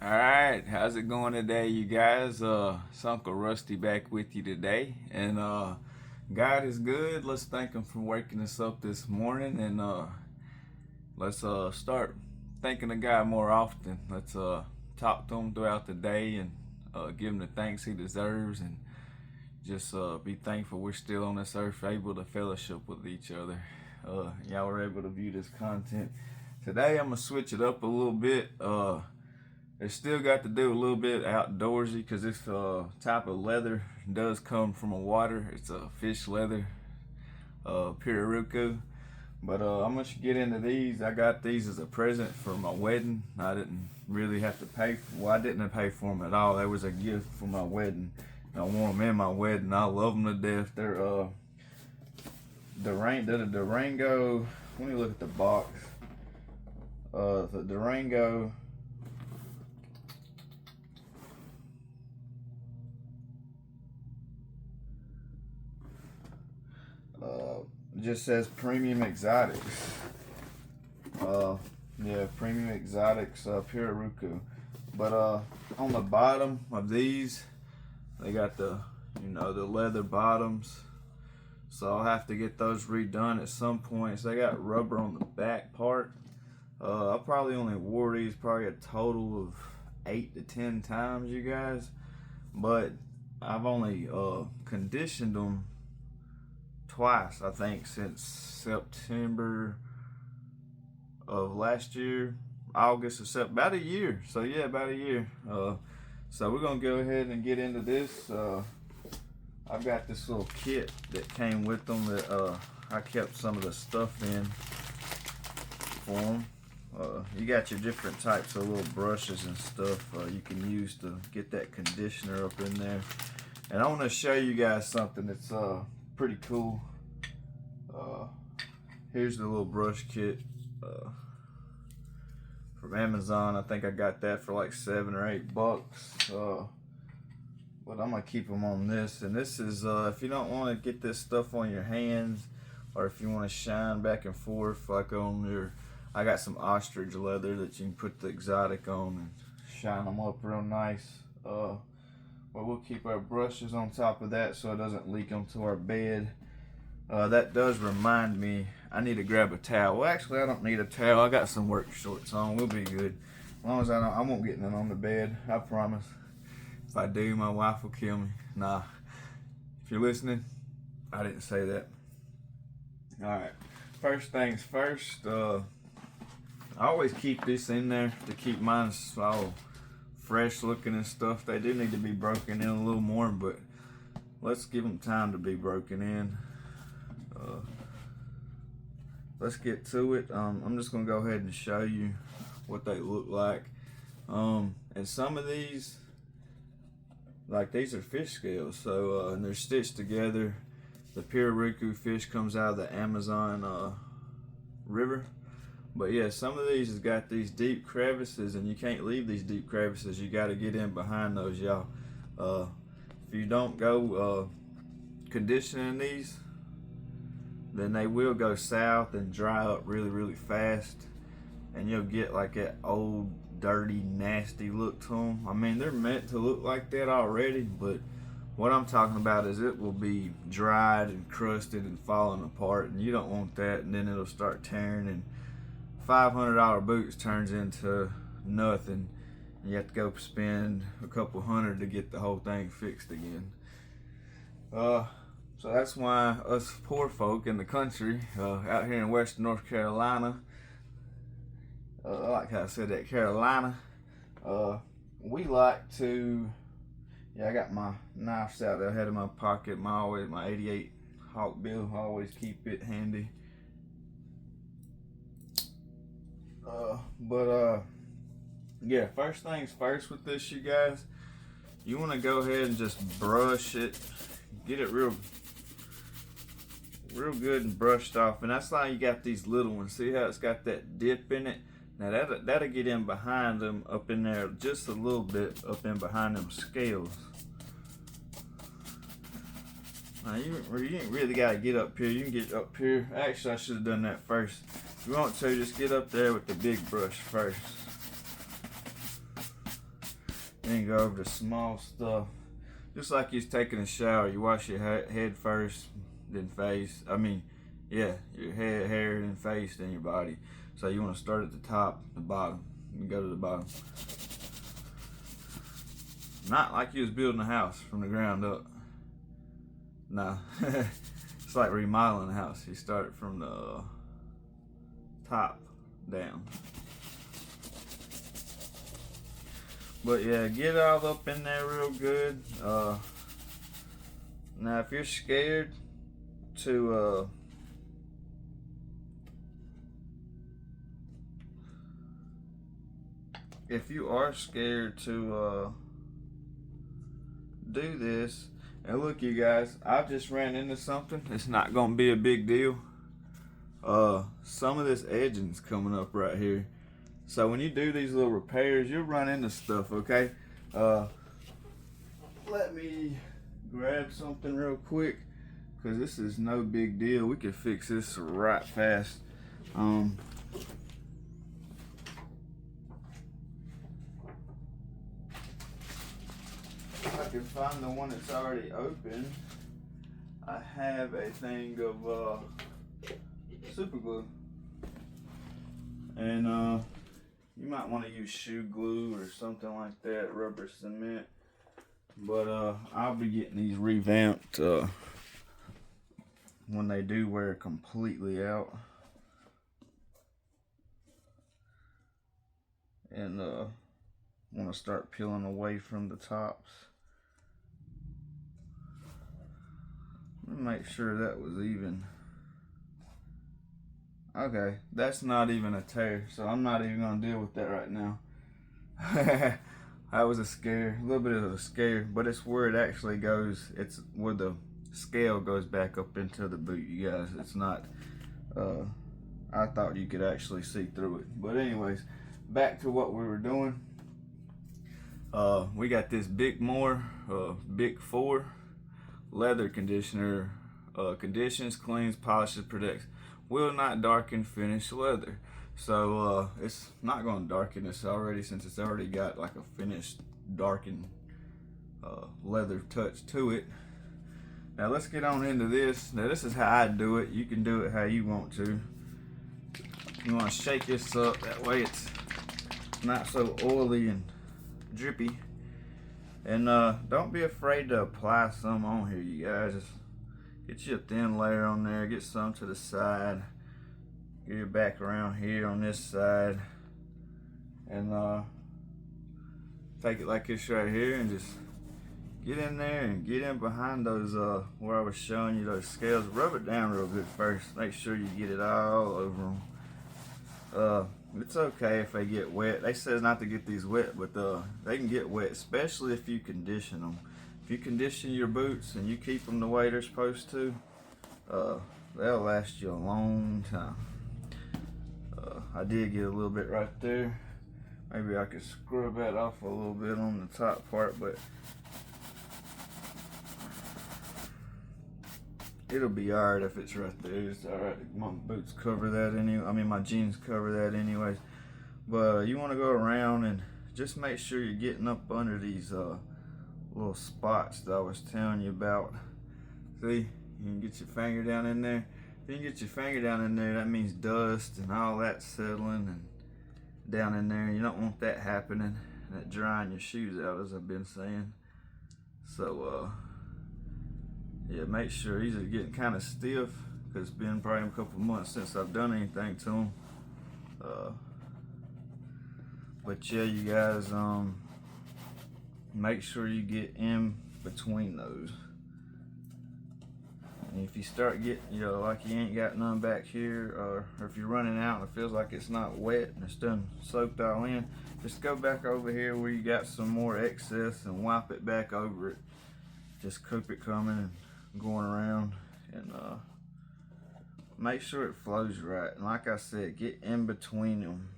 Alright, how's it going today, you guys? It's Uncle Rusty back with you today. And God is good. Let's thank Him for waking us up this morning. And let's start thanking of God more often. Let's talk to Him throughout the day and give Him the thanks He deserves. And just be thankful we're still on this earth, able to fellowship with each other. Y'all were able to view this content. Today I'm going to switch it up a little bit. It's still got to do a little bit outdoorsy because this type of leather does come from a water. It's a fish leather, Pirarucu. But I'm going to get into these. I got these as a present for my wedding. I didn't really have to pay I didn't pay for them at all. That was a gift for my wedding. I wore them in my wedding. I love them to death. They're the Durango. Let me look at the box. The Durango. It just says Premium Exotics. Yeah, Premium Exotics Pirarucu. But on the bottom of these, they got the the leather bottoms. So I'll have to get those redone at some point. So they got rubber on the back part. I probably only wore these probably a total of 8 to 10 times, you guys. But I've only conditioned them twice, I think, since September of last year, August or September, about a year. So yeah, about a year. So we're gonna go ahead and get into this. I've got this little kit that came with them that I kept some of the stuff in for them. You got your different types of little brushes and stuff you can use to get that conditioner up in there. And I want to show you guys something that's pretty cool. Here's the little brush kit from Amazon. I think I got that for like $7 or $8. But I'm gonna keep them on this. And this is if you don't want to get this stuff on your hands, or if you want to shine back and forth like on your, I got some ostrich leather that you can put the exotic on and shine them up real nice. But we'll keep our brushes on top of that so it doesn't leak onto our bed. That does remind me, I need to grab a towel. Well, actually, I don't need a towel. I got some work shorts on. We'll be good. As long as I won't get none on the bed. I promise. If I do, my wife will kill me. Nah. If you're listening, I didn't say that. All right. First things first. I always keep this in there to keep mine all fresh looking and stuff. They do need to be broken in a little more, but let's give them time to be broken in. Let's get to it. I'm just gonna go ahead and show you what they look like. And some of these, like these are fish scales, so and they're stitched together. The Pirarucu fish comes out of the Amazon river. But yeah, some of these has got these deep crevices, and you can't leave these deep crevices. You got to get in behind those, y'all. If you don't go conditioning these, then they will go south and dry up really fast, and you'll get like that old, dirty, nasty look to them. I mean, they're meant to look like that already, but what I'm talking about is it will be dried and crusted and falling apart, and you don't want that, and then it'll start tearing, and $500 boots turns into nothing. You have to go spend a couple hundred to get the whole thing fixed again. So that's why us poor folk in the country, out here in Western North Carolina, I like how I said that, Carolina, we like to, I got my knives out there ahead of my pocket, my 88 Hawk Bill, I always keep it handy. Yeah, first things first with this, you guys, you want to go ahead and just brush it, get it real good and brushed off. And that's why you got these little ones. See how it's got that dip in it? Now that'll get in behind them, up in there just a little bit, up in behind them scales. Now you ain't really got to get up here. You can get up here. Actually, I should have done that first. If you want to, just get up there with the big brush first. Then go over to small stuff. Just like you're taking a shower, you wash your head first, then face. Yeah, your head, hair, then face, then your body. So you want to start at the top, the bottom, and go to the bottom. Not like you was building a house from the ground up. No, it's like remodeling a house. You start from the top down. But yeah, get it all up in there real good. Now if you're scared to if you are scared to do this, and look you guys, I've just ran into something. It's not gonna be a big deal. Some of this edging's coming up right here. So when you do these little repairs, you'll run into stuff, okay? Let me grab something real quick, because this is no big deal. We can fix this right fast. I can find the one that's already open. I have a thing of super glue. And you might want to use shoe glue or something like that, rubber cement. But I'll be getting these revamped when they do wear completely out. And want to start peeling away from the tops. Let me make sure that was even. Okay, that's not even a tear, so I'm not even gonna deal with that right now. That was a scare, a little bit of a scare, but it's where it actually goes. It's where the scale goes back up into the boot, you guys. It's not, I thought you could actually see through it. But anyways, back to what we were doing. We got this Bic Bic 4 leather conditioner. Conditions, cleans, polishes, protects. Will not darken finished leather. So it's not going to darken this already, since it's already got like a finished darkened leather touch to it. Now let's get on into this. Now this is how I do it. You can do it how you want to. You want to shake this up, that way it's not so oily and drippy. And don't be afraid to apply some on here, you guys. Just get you a thin layer on there, get some to the side, get your back around here on this side, and take it like this right here and just get in there and get in behind those where I was showing you those scales. Rub it down real good first. Make sure you get it all over them. It's okay if they get wet. They said not to get these wet, but they can get wet, especially if you condition them. If you condition your boots and you keep them the way they're supposed to, they'll last you a long time. I did get a little bit right there. Maybe I could scrub that off a little bit on the top part, but it'll be alright if it's right there. It's alright. My boots cover that anyway. I mean, my jeans cover that anyways. But you want to go around and just make sure you're getting up under these little spots that I was telling you about. See, you can get your finger down in there. If you can get your finger down in there, that means dust and all that settling and down in there. You don't want that happening, and that drying your shoes out, as I've been saying. So yeah, make sure these are getting kind of stiff, because it's been probably a couple months since I've done anything to them. But yeah, you guys, make sure you get in between those. And if you start getting, like you ain't got none back here, or if you're running out and it feels like it's not wet and it's done soaked all in, just go back over here where you got some more excess and wipe it back over it. Just keep it coming and going around, and make sure it flows right. And like I said, get in between them.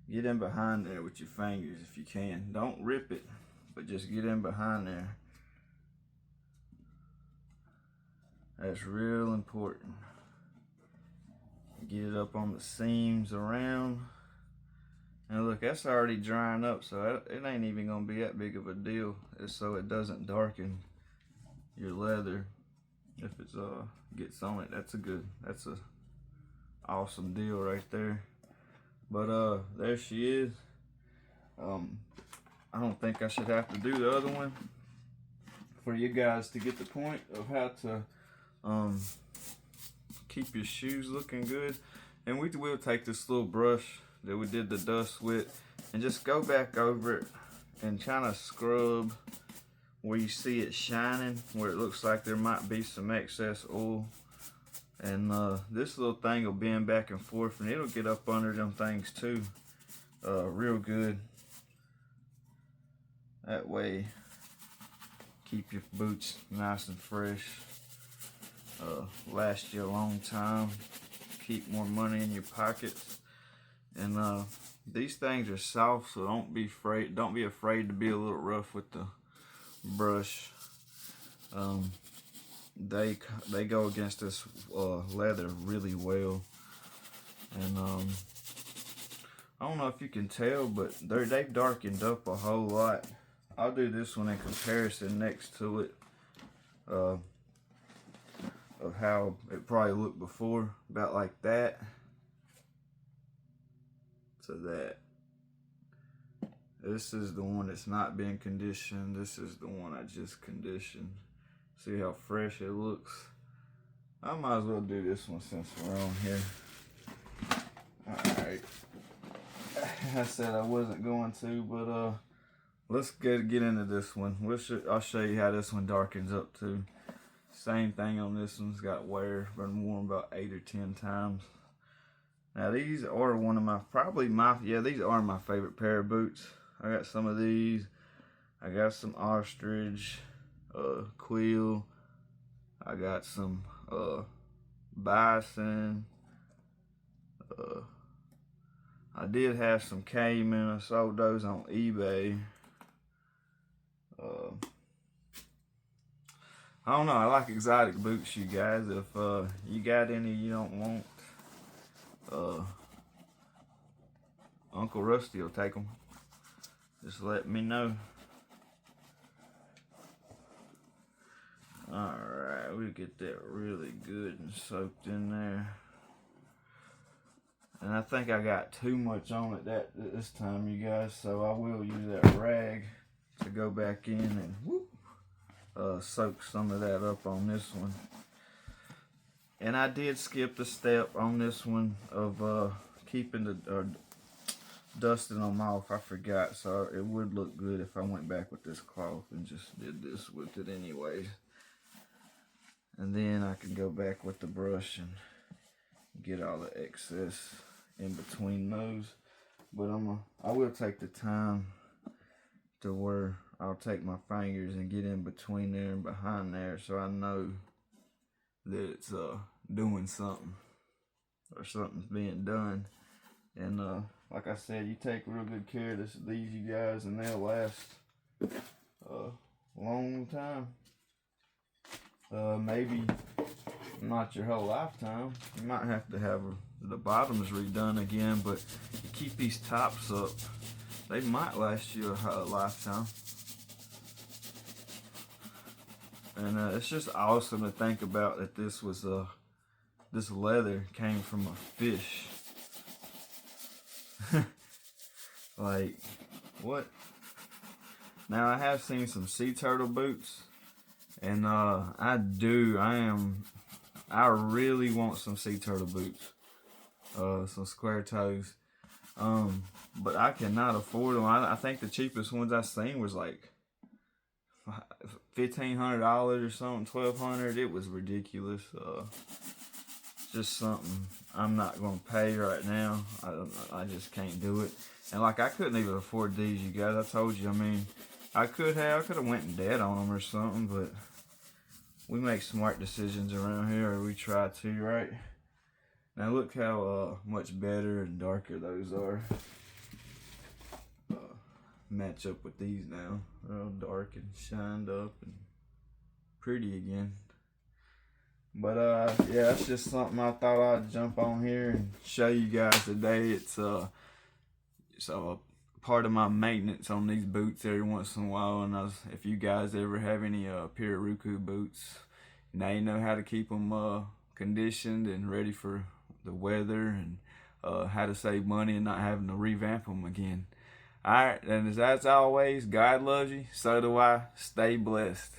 Get in behind there with your fingers if you can. Don't rip it, but just get in behind there. That's real important. Get it up on the seams around, And look, that's already drying up, so it ain't even gonna be that big of a deal. It's so it doesn't darken your leather if it's gets on it. That's a awesome deal right there. But there she is. I don't think I should have to do the other one for you guys to get the point of how to keep your shoes looking good. And we will take this little brush that we did the dust with and just go back over it and kind of scrub where you see it shining, where it looks like there might be some excess oil. And this little thing will bend back and forth, and it'll get up under them things too, real good. That way, keep your boots nice and fresh, last you a long time, keep more money in your pockets. And these things are soft, so don't be afraid to be a little rough with the brush. They go against this leather really well. And I don't know if you can tell, but they've darkened up a whole lot. I'll do this one in comparison next to it, of how it probably looked before, about like that to that. This is the one that's not been conditioned. This is the one I just conditioned. See how fresh it looks? I might as well do this one since we're on here. Alright. I said I wasn't going to, but let's get into this one. I'll show you how this one darkens up too. Same thing on this one. It's got wear, been worn about 8 or 10 times. Now these are one of these are my favorite pair of boots. I got some of these. I got some ostrich, quill. I got some bison. I did have some cayman. I sold those on eBay. I don't know. I like exotic boots, you guys. If you got any you don't want, Uncle Rusty will take them. Just let me know. Alright, we'll get that really good and soaked in there. And I think I got too much on it this time, you guys, so I will use that rag to go back in and soak some of that up on this one. And I did skip the step on this one of keeping dusting them off. I forgot, so it would look good if I went back with this cloth and just did this with it anyways. And then I can go back with the brush and get all the excess in between those. But I will take the time to where I'll take my fingers and get in between there and behind there, so I know that it's doing something or something's being done. And like I said, you take real good care of these, you guys, and they'll last a long time. Maybe not your whole lifetime. You might have to have the bottoms redone again, but you keep these tops up, they might last you a lifetime. And it's just awesome to think about that this was this leather came from a fish. Like, what? Now I have seen some sea turtle boots, and I really want some sea turtle boots, some square toes, but I cannot afford them. I think the cheapest ones I seen was like $1,500 or something, $1,200. It was ridiculous. Just something I'm not gonna pay right now. I just can't do it. And like, I couldn't even afford these, you guys. I told you. I mean, I could have went in debt on them or something, but we make smart decisions around here, or we try to, right? Now look how much better and darker those are. Match up with these now. They're all dark and shined up and pretty again. But yeah, that's just something I thought I'd jump on here and show you guys today. It's So part of my maintenance on these boots every once in a while, and if you guys ever have any Pirarucu boots, now you know how to keep them conditioned and ready for the weather, and how to save money and not having to revamp them again. All right, and as always, God loves you, so do I. Stay blessed.